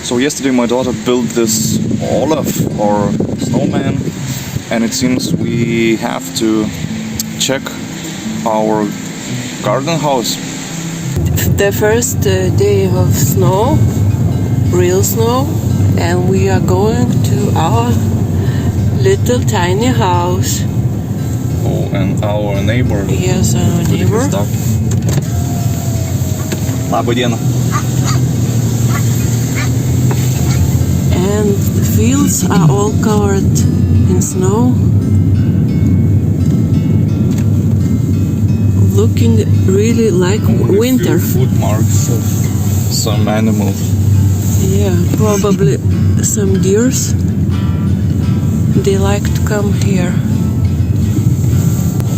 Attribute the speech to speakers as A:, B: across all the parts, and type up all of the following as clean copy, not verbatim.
A: So yesterday my daughter built this Olaf or snowman, and it seems we have to check our garden house.
B: The first day of snow, real snow, and we are going to our little tiny house.
A: Oh, and our neighbor.
B: Yes, our neighbor.
A: Laba diena.
B: And the fields are all covered in snow. Looking really like winter.
A: Footmarks of some animal.
B: Yeah, probably some deers. They like to come here.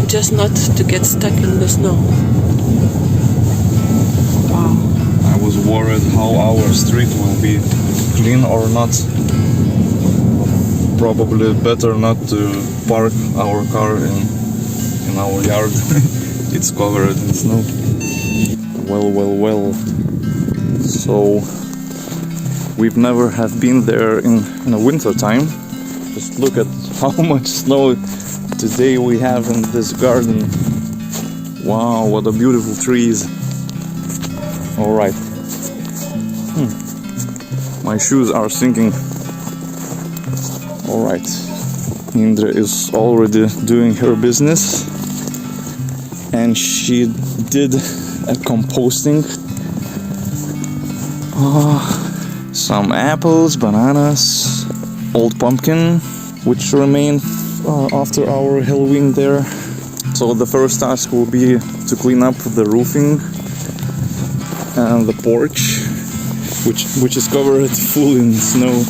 B: Just not to get stuck in the snow. Wow.
A: I was worried how our street will be clean or not. Probably better not to park our car in our yard. It's covered in snow. Well. So we've never have been there in the winter time. Just look at how much snow today we have in this garden. Wow, what a beautiful trees. All right. My shoes are sinking. All right. Indra is already doing her business, and she did a composting. Some apples, bananas, old pumpkin, which remain after our Halloween there. So the first task will be to clean up the roofing and the porch, which is covered full in snow.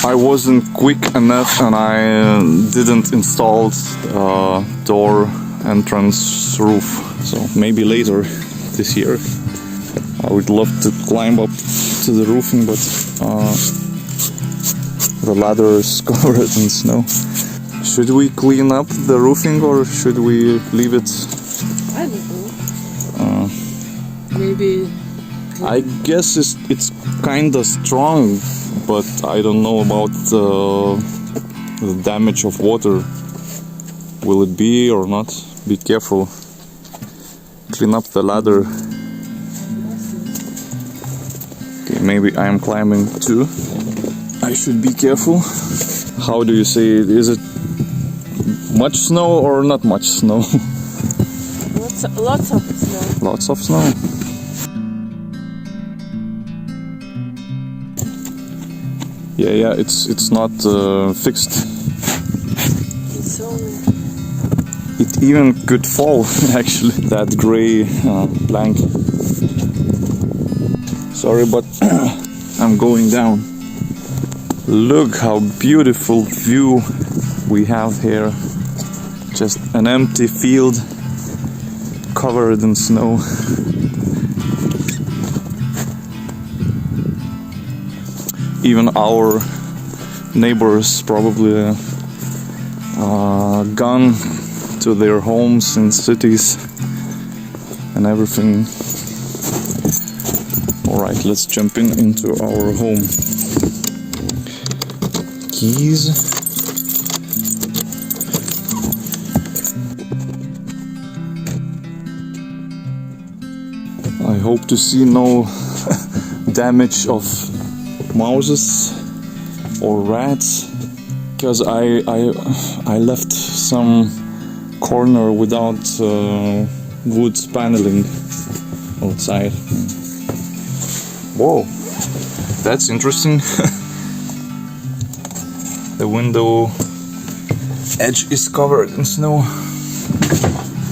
A: I wasn't quick enough and I didn't install door entrance roof, so maybe later this year. I would love to climb up to the roofing, but the ladder is covered in snow. Should we clean up the roofing or should we leave it?
B: I don't know. Maybe.
A: I guess it's kinda strong, but I don't know about the damage of water. Will it be or not? Be careful. Clean up the ladder. Okay, maybe I'm climbing too. I should be careful. How do you say it? Is it much snow or not much snow?
B: Lots of snow.
A: Lots of snow. Yeah, it's not fixed.
B: It's only...
A: It even could fall, actually, that gray plank. Sorry, but I'm going down. Look how beautiful view we have here. Just an empty field covered in snow. Even our neighbors probably gone to their homes in cities and everything. Alright, let's jump into our home. Keys. I hope to see no damage of mouses or rats, because I left some corner without wood paneling outside. Whoa, that's interesting. The window edge is covered in snow.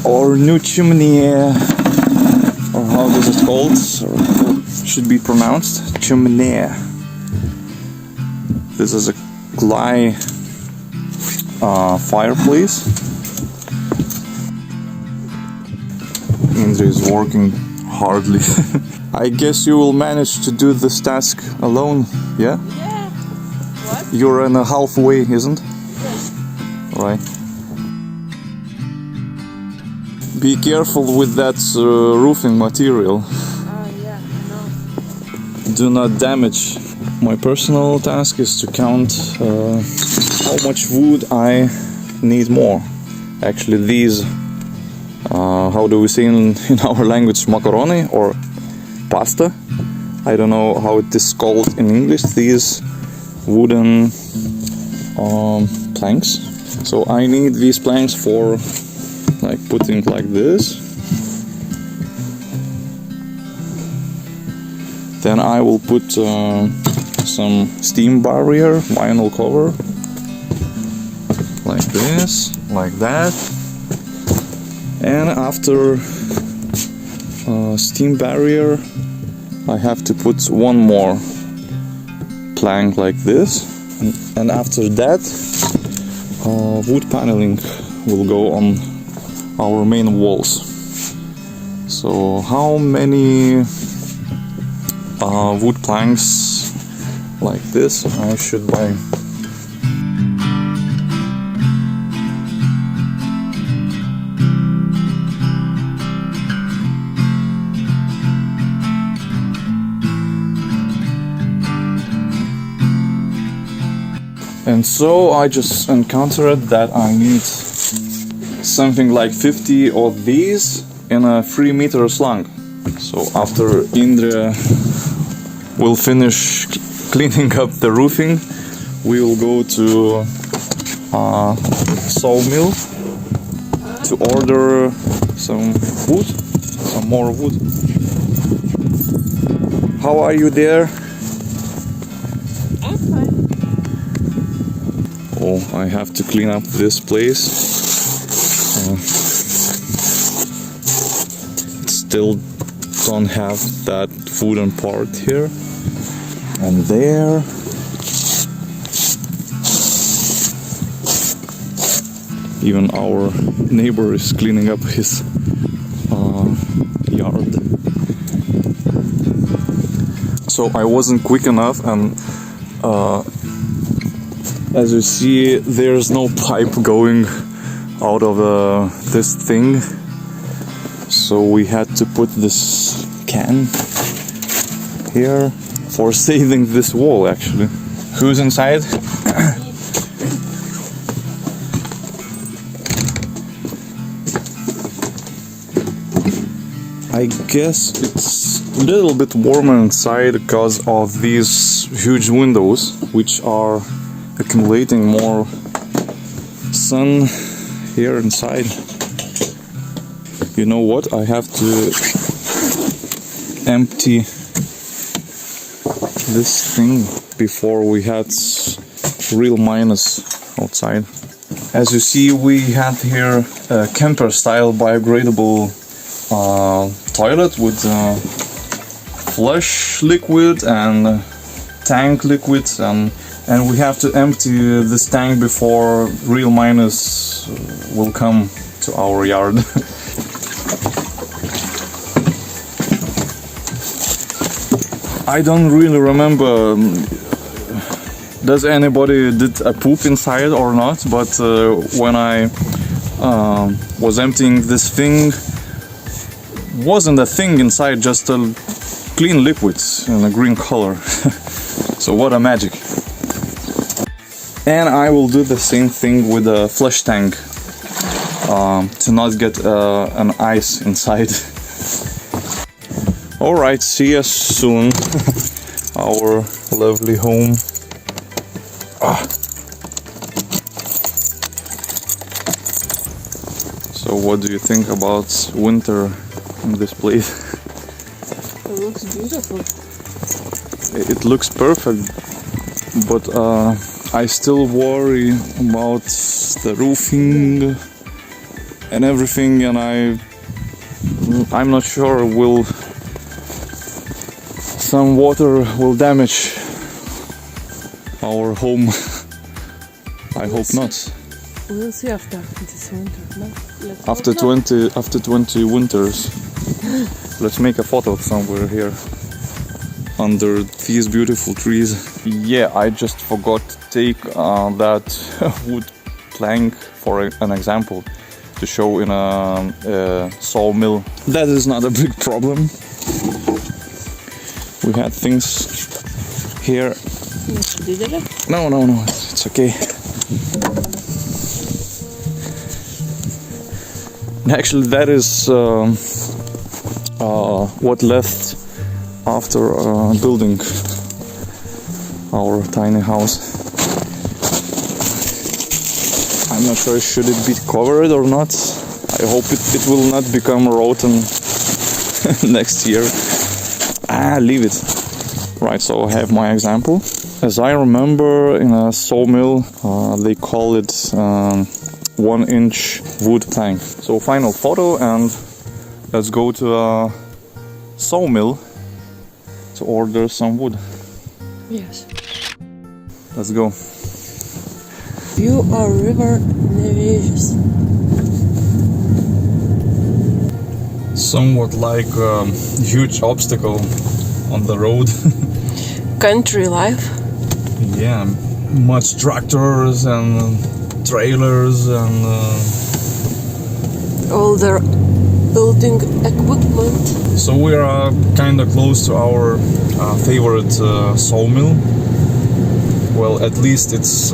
A: Or new chimney, or how is it called? Or should be pronounced chimney. This is a clay fireplace. Indra is working hardly. I guess you will manage to do this task alone, yeah?
B: Yeah. What?
A: You're in a halfway, isn't?
B: Yes.
A: Right. Be careful with that roofing material.
B: Yeah, I know.
A: do not damage. My personal task is to count how much wood I need more. Actually, these, how do we say in our language, macaroni or pasta? I don't know how it is called in English. These wooden planks. So I need these planks for like putting like this. Then I will put some steam barrier vinyl cover like this, like that. And after steam barrier I have to put one more plank like this, and after that wood paneling will go on our main walls. So how many wood planks like this I should buy? And so I just encountered that I need something like 50 of these in a 3 meters long. So after Indra will finish cleaning up the roofing, we will go to sawmill to order some wood, some more wood. How are you there?
B: I'm fine.
A: Oh, I have to clean up this place. Still don't have that wooden part here. And there. Even our neighbor is cleaning up his yard. So I wasn't quick enough, and as you see, there's no pipe going out of this thing. So we had to put this can here for saving this wall, actually. Who's inside? I guess it's a little bit warmer inside because of these huge windows, which are accumulating more sun here inside. You know what? I have to empty this thing before we had real minus outside. As you see, we have here a camper style biodegradable toilet with flush liquid and tank liquid, and we have to empty this tank before real minus will come to our yard. I don't really remember does anybody did a poop inside or not, but when I was emptying this thing, wasn't a thing inside, just a clean liquid in a green color. So what a magic. And I will do the same thing with a flush tank to not get an ice inside. Alright, see us soon. Our lovely home. So what do you think about winter in this place?
B: It looks beautiful.
A: It looks perfect, but I still worry about the roofing and everything, and I'm not sure will some water will damage our home. I hope not.
B: We'll see after this winter. No?
A: After 20 winters. Let's make a photo somewhere here under these beautiful trees. Yeah, I just forgot to take that wood plank for an example to show in a sawmill. That is not a big problem. We had things here. No, it's okay. Actually, that is what left after building our tiny house. I'm not sure should it be covered or not. I hope it will not become rotten next year. Leave it. Right, so I have my example. As I remember, in a sawmill, they call it 1-inch wood plank. So final photo, and let's go to a sawmill to order some wood.
B: Yes.
A: Let's go.
B: View of river Nevis.
A: Somewhat like a huge obstacle on the road.
B: Country life.
A: Yeah, much tractors and trailers and
B: All the building equipment.
A: so we are kind of close to our favorite sawmill. Well, at least it's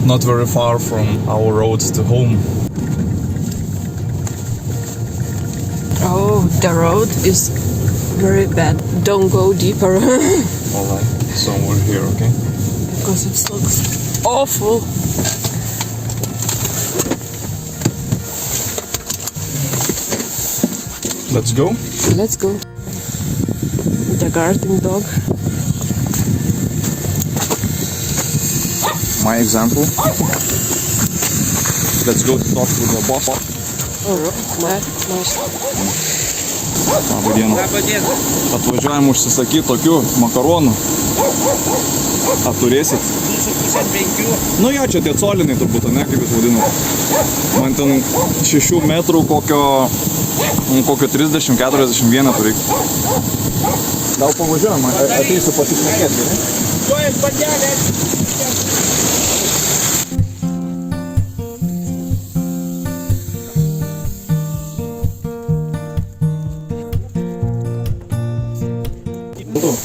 A: not very far from our road to home.
B: Oh, the road is very bad. Don't go deeper.
A: Alright, somewhere here, okay?
B: Because it looks awful.
A: Let's go.
B: Let's go. The guarding dog.
A: My example. Let's go talk with the boss. Labą dieną. Atvažiuojam užsisakyti tokių makaronų. Ar turėsit? Nu jo, čia tie coliniai turbūt, ne, kaip jūs vadinat. Man ten 6 metrų kokio 30-40 vienetų reikia. Gal pavažiuojam, ateisiu pasišnekėti, gerai?
C: Tuoj bandelė.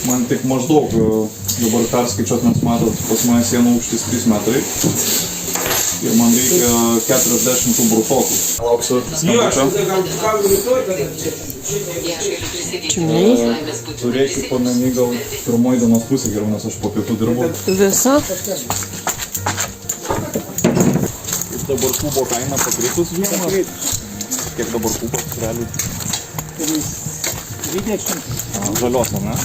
A: Man tik maždaug dabar perskaičiuot, nes matot, pas mane sienų aukštis 3 metrai ir man reikia 40 tų brutokų. Lauksiu skambučio. Turėkit pameny gal pirmoj dienos pusė geriau, nes aš po pietų dirbu.
B: Visa?
A: Kaip dabar kubo kaina pakritus žiemą? Kiek dabar kubas realiai?
C: 20.
A: Žalios, ne?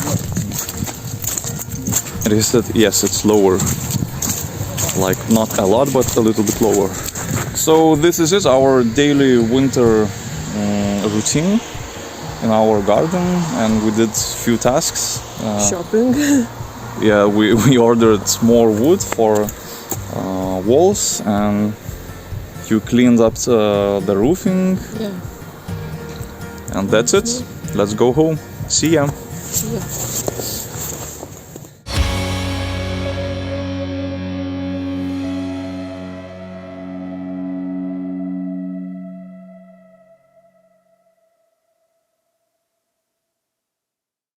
A: And he said, yes, it's lower. Like, not a lot, but a little bit lower. So this is it, our daily winter routine in our garden, and we did few tasks.
B: Shopping.
A: Yeah, we ordered more wood for walls, and you cleaned up the roofing.
B: Yeah.
A: And that's it. Let's go home. See ya.
B: See ya.